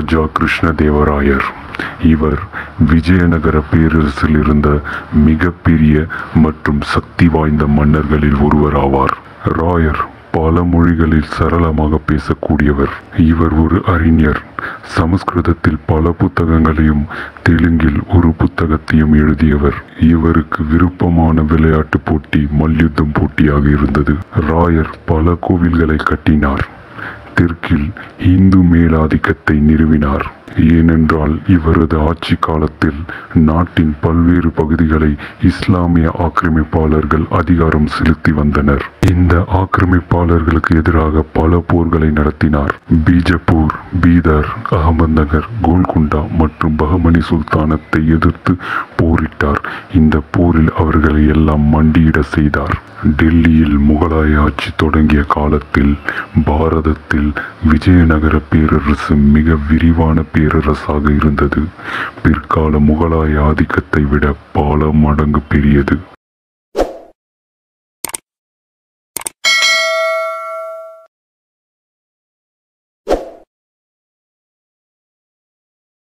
ராஜா கிருஷ்ணதேவராயர். இவர் விஜயநகர பேரரசில் இருந்த மிகப்பெரிய மற்றும் சக்தி வாய்ந்த மன்னர்களில் ஒருவராவார். ராயர் பல மொழிகளில் சரளமாக பேசக்கூடியவர். இவர் ஒரு அறிஞர். சமஸ்கிருதத்தில் பல புத்தகங்களையும் தெலுங்கில் ஒரு புத்தகத்தையும் எழுதியவர். இவருக்கு விருப்பமான விளையாட்டு போட்டி மல்யுத்தம் போட்டியாக இருந்தது. ராயர் பல கோவில்களை கட்டினார். தெற்கில் இந்து மேலாதிக்கத்தை நிறுவினார். ஏனென்றால் இவரது ஆட்சி காலத்தில் நாட்டின் பல்வேறு பகுதிகளை இஸ்லாமிய ஆக்கிரமிப்பாளர்கள் அதிகாரம் செலுத்தி வந்தனர். இந்த ஆக்கிரமிப்பாளர்களுக்கு எதிராக பல போர்களை நடத்தினார். பீஜப்பூர், பீதர், அகமதுநகர், கோல்குண்டா மற்றும் பஹமனி சுல்தானத்தை எதிர்த்து போரிட்டார். இந்த போரில் அவர்களை எல்லாம் மண்டியிட செய்தார். டெல்லியில் முகலாய ஆட்சி தொடங்கிய காலத்தில் பாரதத்தில் விஜயநகர பேரரசு மிக விரிவான பேரரசாக இருந்தது. பிற்கால முகலாய ஆதிக்கத்தை விட பல மடங்கு பெரியது.